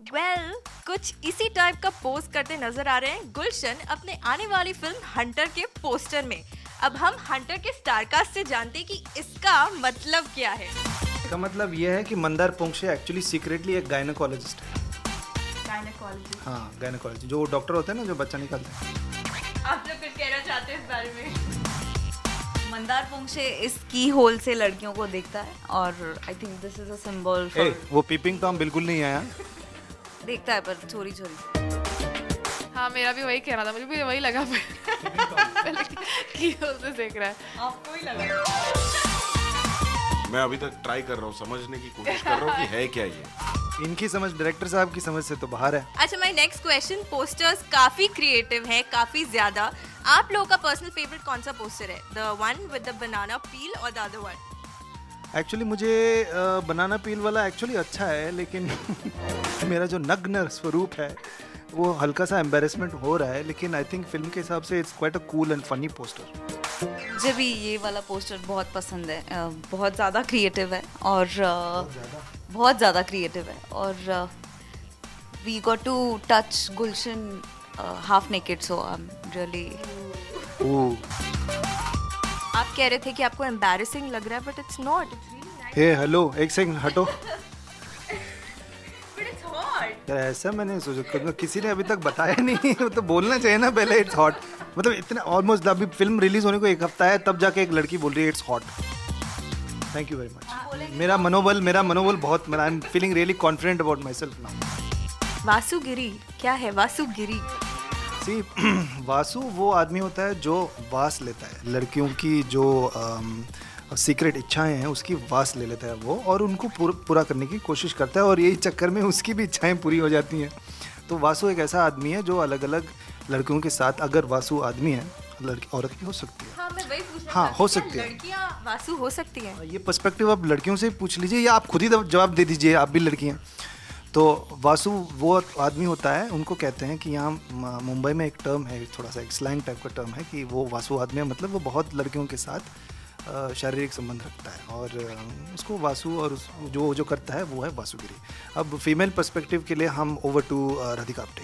कुछ इसी टाइप का पोस्ट करते नजर आ रहे हैं गुलशन अपने आने वाली फिल्म हंटर के पोस्टर में। अब हम हंटर के स्टारकास्ट से जानते हैं कि इसका मतलब क्या है। इसका मतलब ये है कि मंदार पोंक्षे एक्चुअली सीक्रेटली एक गायनेकोलॉजिस्ट है। गायनेकोलॉजिस्ट? हाँ, गायनेकोलॉजिस्ट, जो डॉक्टर होते हैं ना, जो बच्चा निकालते हैं। आप लोग कुछ कहना चाहते हैं इस बारे में? मंदार पोंक्षे इस की होल से लड़कियों को देखता है और I think this is a symbol for वो पीपिंग टॉम बिल्कुल नहीं आया। देखता है पर चोरी चोरी। हाँ, मेरा भी वही कहना था, मुझे भी वही लगा पहले की होल से देख रहा है। आपको ही लगा? मैं अभी तक ट्राई कर रहा हूँ, समझने की कोशिश कर रहा हूँ कि है क्या ये। इनकी समझ डायरेक्टर साहब की समझ से तो बाहर है। अच्छा, माय नेक्स्ट क्वेश्चन, पोस्टर्स काफी क्रिएटिव है, काफी ज्यादा। आप लोगों का पर्सनल फेवरेट कौन सा पोस्टर है? The one with the banana peel और द अदर वन? एक्चुअली मुझे बनाना पील वाला एक्चुअली अच्छा है, लेकिन मेरा जो नग्न स्वरूप है वो हल्का सा एम्बेरसमेंट हो रहा है, लेकिन आई थिंक फिल्म के हिसाब से it's quite a cool and funny poster. मुझे भी ये वाला पोस्टर बहुत पसंद है। बहुत ज़्यादा क्रिएटिव है और बहुत ज़्यादा क्रिएटिव है और we got to touch Gulshan half naked, so I am really. आप कह रहे थे कि आपको एम्बैरेसिंग लग रहा है, but it's not, it's really nice. Hey hello, एक सेकंड हटो। But it's hot. यार ऐसा मैंने सोचा, किसी ने अभी तक बताया नहीं। तो बोलना चाहिए ना पहले इट्स हॉट। मतलब इतना ऑलमोस्ट अभी फिल्म रिलीज होने को एक हफ्ता है, तब जाके एक लड़की बोल रही है it's hot. Thank you very much. मेरा मनोबल बहुत, I am feeling really confident about myself now. वासुगिरी क्या है? वासुगिरी सी वासु वो आदमी होता है जो वास लेता है, लड़कियों की जो सीक्रेट इच्छाएं हैं उसकी वास ले लेता है वो, और उनको पूरा करने की कोशिश करता है, और यही चक्कर में उसकी भी इच्छाएं पूरी हो जाती हैं। तो वासु एक ऐसा आदमी है जो अलग अलग लड़कियों के साथ, अगर वासु आदमी है, लड़की औरत भी हो सकती है। हाँ, मैं वही पूछना हाँ, चाहती हो थी, सकती है। लड़कियाँ वासु हो सकती हैं? ये पर्सपेक्टिव आप लड़कियों से पूछ लीजिए, या आप खुद ही जवाब दे दीजिए, आप भी लड़की हैं। तो वासु वो आदमी होता है, उनको कहते हैं कि यहाँ मुंबई में एक टर्म है, थोड़ा सा एक स्लैंग टाइप का टर्म है कि वो वासु आदमी है, मतलब वो बहुत लड़कियों के साथ शारीरिक संबंध रखता है, और उसको वासु, और जो करता है वो है वासुगिरी। अब फीमेल पर्सपेक्टिव के लिए हम over to Radhika Apte.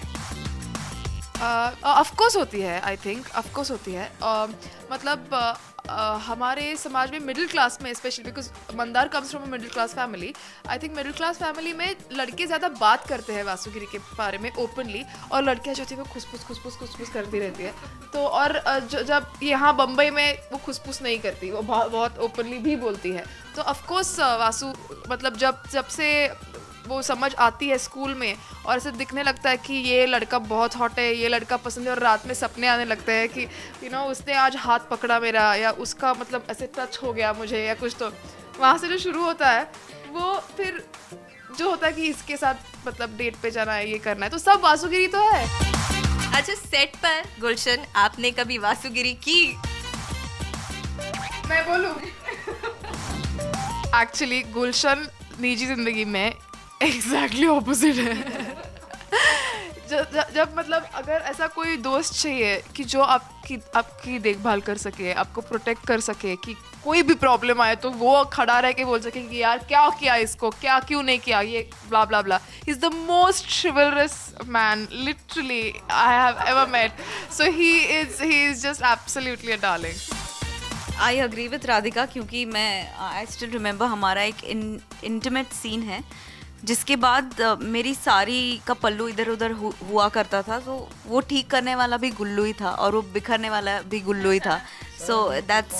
Of course होती है, आई थिंक ऑफ कोर्स होती है। मतलब हमारे समाज में मिडिल क्लास में, specially because Mandar comes from a middle class family, I think middle class family में लड़के ज़्यादा बात करते हैं वासुगिरी के बारे में ओपनली, और लड़कियाँ जो होती है वो खुसफुस करती रहती है। तो और जब यहाँ बम्बई में वो खुसफुस नहीं करती, वो बहुत ओपनली भी बोलती है। तो ऑफ कोर्स वासु, मतलब जब से वो समझ आती है स्कूल में, और ऐसे दिखने लगता है कि ये लड़का बहुत हॉट है, ये लड़का पसंद है, और रात में सपने आने लगते हैं कि उसने आज हाथ पकड़ा मेरा, या उसका मतलब ऐसे टच हो गया मुझे, या कुछ। तो वहाँ से जो शुरू होता है वो फिर जो होता है कि इसके साथ मतलब डेट पे जाना है, ये करना है, तो सब वासुगिरी तो है। अच्छा, सेट पर गुलशन आपने कभी वासुगिरी की? मैं बोलूँ एक्चुअली गुलशन निजी जिंदगी में एग्जैक्टली ऑपोजिट है। जब मतलब अगर ऐसा कोई दोस्त चाहिए कि जो आपकी देखभाल कर सके, आपको प्रोटेक्ट कर सके, कि कोई भी प्रॉब्लम आए तो वो खड़ा रह के बोल सके कि यार क्या किया इसको, क्या क्यों नहीं किया, ये blah blah blah, he is the most chivalrous man literally I have ever met, so he is just absolutely a darling. I agree with Radhika, क्योंकि मैं आई स्टिल रिमेंबर हमारा एक इंटीमेट सीन है जिसके बाद मेरी साड़ी का पल्लू इधर उधर हुआ करता था, तो वो ठीक करने वाला भी गुल्लू ही था और वो बिखरने वाला भी गुल्लू ही था। So that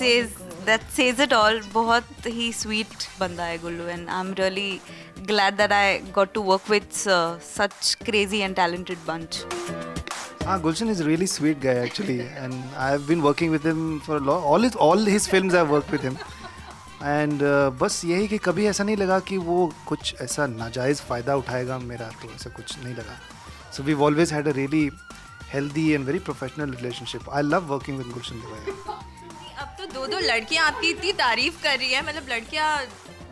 says it all. बहुत ही स्वीट बंदा है Gullu, and I am really glad that I got to work with such crazy and talented bunch. Gulshan is a really sweet guy actually, and I have been working with him for a lot. All his films I have worked with him, and बस यही कि कभी ऐसा नहीं लगा कि वो कुछ ऐसा नाजायज़ फ़ायदा उठाएगा मेरा, तो ऐसा कुछ नहीं लगा। So we've always had a really healthy and very professional relationship. I love working with Gulshan Devaya. अब तो दो लड़कियां आपकी इतनी तारीफ कर रही है, मतलब लड़कियां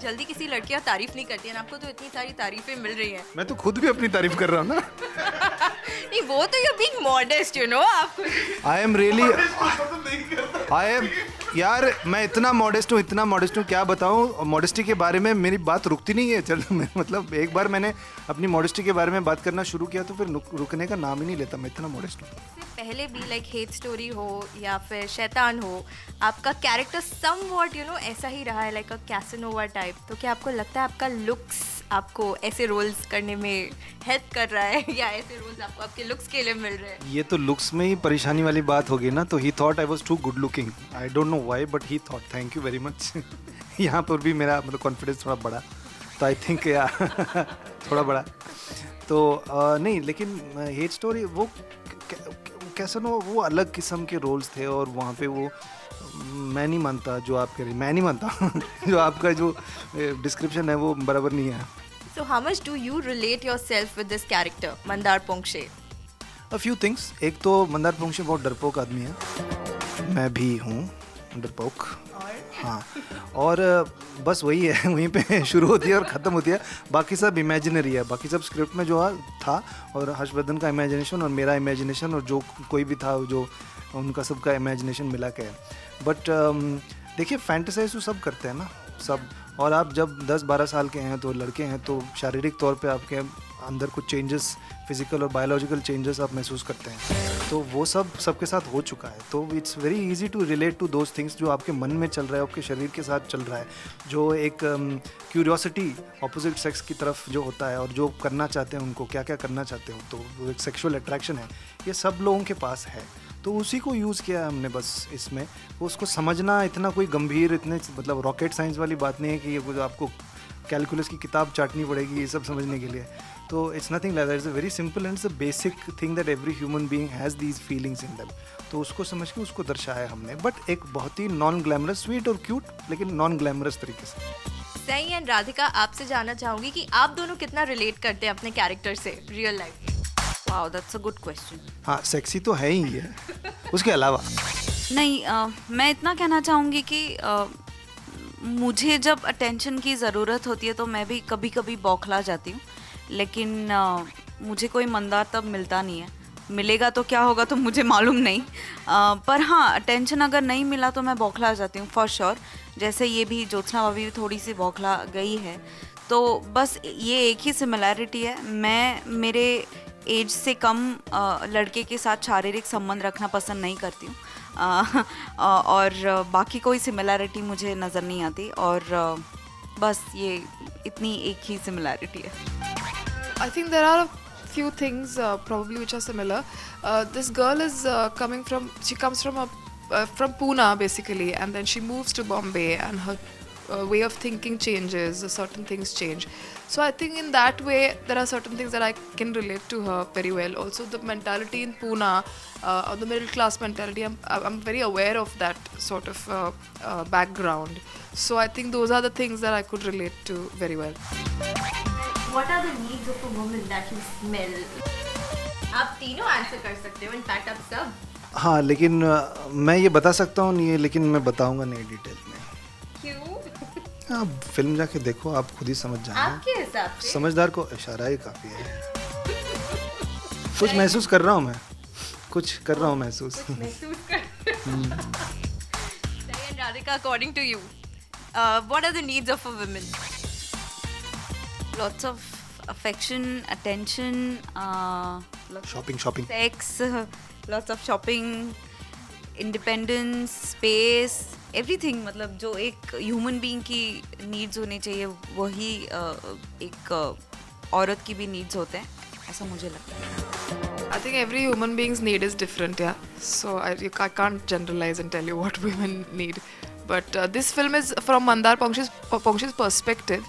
जल्दी किसी लड़कियां तारीफ नहीं करती हैं, आपको तो इतनी सारी तारीफें मिल रही हैं। मैं तो खुद भी अपनी तारीफ कर रहा हूँ ना। नहीं, वो तो you're being modest, you know, आप I am really, I am, यार मैं इतना मॉडेस्ट हूँ क्या बताऊँ, मॉडेस्टी के बारे में मेरी बात रुकती नहीं है। चल मतलब एक बार मैंने अपनी मॉडेस्टी के बारे में बात करना शुरू किया तो फिर रुकने का नाम ही नहीं लेता, मैं इतना मॉडेस्ट हूँ। इससे पहले भी लाइक हेट स्टोरी हो या फिर शैतान हो, आपका कैरेक्टर समवॉट ऐसा ही रहा है, लाइक अ कैसनोवा टाइप। तो क्या आपको लगता है आपका लुक्स आपको ऐसे रोल्स करने में हेल्प कर रहा है या ऐसे रोल्स आपको आपके लुक्स के लिए मिल रहे हैं? ये तो लुक्स में ही परेशानी वाली बात होगी ना। तो he thought I was too good looking, I don't know why but he thought, thank you very much. यहाँ पर भी मेरा मतलब कॉन्फिडेंस थोड़ा बढ़ा, तो आई थिंक या थोड़ा बढ़ा तो नहीं, लेकिन हेट स्टोरी वो कैसे ना, वो अलग किस्म के रोल्स थे और वहाँ पे वो मैं नहीं मानता जो आप कह रही, मैं नहीं मानता जो आपका जो डिस्क्रिप्शन है वो बराबर नहीं है। So how much do you relate yourself with this character, Mandar Ponkshe? A few things। एक तो मंदार पोंक्षे बहुत डरपोक आदमी है, मैं भी हूँ डरपोक। हाँ, और बस वही है, वहीं पे शुरू होती है और ख़त्म होती है। बाकी सब इमेजिनरी है, बाकी सब स्क्रिप्ट में जो था, और हर्षवर्धन का इमेजिनेशन और मेरा इमेजिनेशन और जो कोई भी था जो उनका सबका इमेजिनेशन मिला के। बट देखिए फैंटेसाइज तो सब करते हैं ना सब, और आप जब 10-12 साल के हैं तो लड़के हैं तो शारीरिक तौर पे आपके अंदर कुछ चेंजेस, फिजिकल और बायोलॉजिकल चेंजेस आप महसूस करते हैं, तो वो सब सबके साथ हो चुका है। तो it's very easy to relate to those things जो आपके मन में चल रहा है, आपके शरीर के साथ चल रहा है, जो एक क्यूरियोसिटी ऑपोजिट सेक्स की तरफ जो होता है और जो करना चाहते हैं उनको क्या क्या करना चाहते हो, तो वो एक सेक्शुअल अट्रैक्शन है, ये सब लोगों के पास है। तो उसी को यूज़ किया है हमने बस इसमें। उसको समझना इतना कोई गंभीर, इतने मतलब रॉकेट साइंस वाली बात नहीं है कि ये आपको कैलकुलस की किताब चाटनी पड़ेगी ये सब समझने के लिए। तो it's nothing like that, it's a very simple and it's a basic thing that every human being has these feelings in them. तो उसको समझ के उसको दर्शाया हमने, बट एक बहुत ही नॉन ग्लैमरस, स्वीट और क्यूट, लेकिन नॉन ग्लैमरस तरीके से। सई एंड राधिका, आपसे जानना चाहूंगी कि आप दोनों कितना रिलेट करते हैं अपने कैरेक्टर से रियल लाइफ में? Wow, that's a good question. हाँ, सेक्सी तो है ही है, उसके अलावा नहीं, मैं इतना कहना चाहूँगी कि मुझे जब अटेंशन की ज़रूरत होती है तो मैं भी कभी कभी बौखला जाती हूँ, लेकिन मुझे कोई मंदार तब मिलता नहीं है। मिलेगा तो क्या होगा तो मुझे मालूम नहीं, पर हाँ, अटेंशन अगर नहीं मिला तो मैं बौखला जाती हूँ फॉर श्योर। जैसे ये भी ज्योत्सना भाभी भी थोड़ी सी बौखला गई है, तो बस ये एक ही सिमिलैरिटी है, मैं मेरे एज से कम लड़के के साथ शारीरिक संबंध रखना पसंद नहीं करती हूँ, और बाकी कोई सिमिलैरिटी मुझे नज़र नहीं आती, और बस ये इतनी एक ही सिमिलैरिटी है। I think there are a few things probably which are similar. This girl is she comes from Pune basically, and then she moves to Bombay, and her way of thinking changes, certain things change. So I think in that way there are certain things that I can relate to her very well. Also the mentality in Pune, or the middle class mentality, I'm very aware of that sort of background. So I think those are the things that I could relate to very well. What are the needs of a woman that you smell? आप तीनों answer कर सकते हो, in fact आप सब। हाँ, लेकिन मैं ये बता सकता हूँ नहीं, लेकिन मैं बताऊँगा नहीं डिटेल में। क्यों? आप फिल्म जाके देखो, आप खुद ही समझ जाएंगे। आपके हिसाब से? समझदार को इशारा ही काफ़ी है। कुछ महसूस कर रहा हूँ मैं, कुछ कर रहा हूँ महसूस। महसूस कर। Sai and Radhika, according to you, what are the needs of a woman? Lots of affection, attention, shopping sex, lots of shopping, independence, space, everything। मतलब जो एक ह्यूमन बीइंग की नीड्स होनी चाहिए वही एक औरत की भी नीड्स होते हैं, ऐसा मुझे लगता है। I think every human being's need is different, yeah. So I can't generalize and tell you what women need. But this film is from Mandar Pongshe's perspective.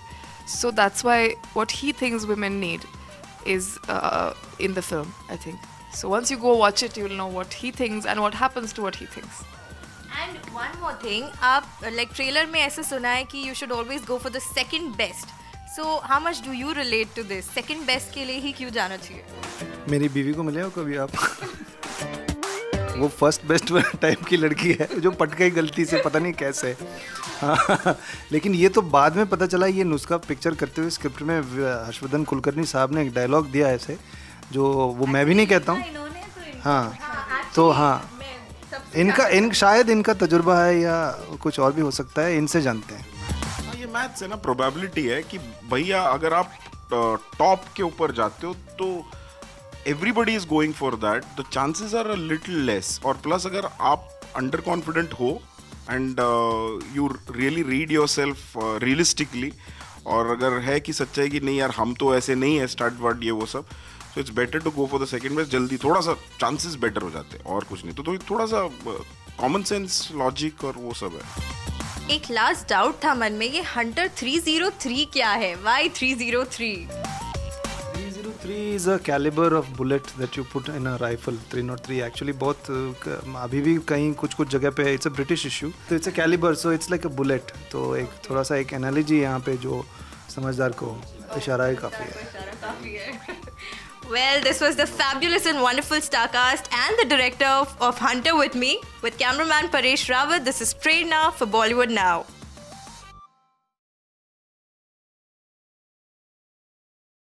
So that's why what he thinks women need is in the film, I think. So once you go watch it, you will know what he thinks and what happens to what he thinks. And one more thing, आप like trailer में ऐसे सुना है कि you should always go for the second best. So how much do you relate to this? Second best के लिए ही क्यों जाना चाहिए? मेरी बीवी को मिले हो कभी आप? वो फर्स्ट बेस्ट टाइप की लड़की है जो पट गई गलती से, पता नहीं कैसे। हाँ, लेकिन ये तो बाद में पता चला, ये नुस्खा पिक्चर करते हुए स्क्रिप्ट में हर्षवर्धन कुलकर्णी साहब ने एक डायलॉग दिया ऐसे, जो वो मैं भी नहीं कहता हूँ। हाँ, तो हाँ, मैं सबसे शायद इनका तजुर्बा है या कुछ और भी हो सकता है, इनसे जानते हैं। हाँ, ये मैथ्स है ना, प्रोबेबिलिटी है कि भैया अगर आप टॉप के ऊपर जाते हो तो everybody is going for that, the chances are a little less. और प्लस अगर आप अंडर कॉन्फिडेंट हो and you really read yourself realistically, और अगर है कि सच्चाई कि नहीं यार हम तो ऐसे नहीं है स्टार्ट वर्ड ये वो सब, so it's better to go for the second best. जल्दी थोड़ा सा चांसेस बेटर हो जाते हैं और कुछ नहीं। तो थोड़ा सा कॉमन सेंस, लॉजिक और वो सब है। एक लास्ट डाउट था मन में, ये हंटर 303 क्या है? Y 303? 303 is a caliber of bullet that you put in a rifle. 303 actually बहुत अभी भी कहीं कुछ जगह पे it's a British issue, तो it's a caliber, so it's like a bullet। तो एक थोड़ा सा एक एनालॉजी यहाँ पे जो समझदार को इशारा ही काफ़ी है। Well, this was the fabulous and wonderful Starcast and the director of Hunter with me, with cameraman Paresh Rawat. This is Prerna for Bollywood Now.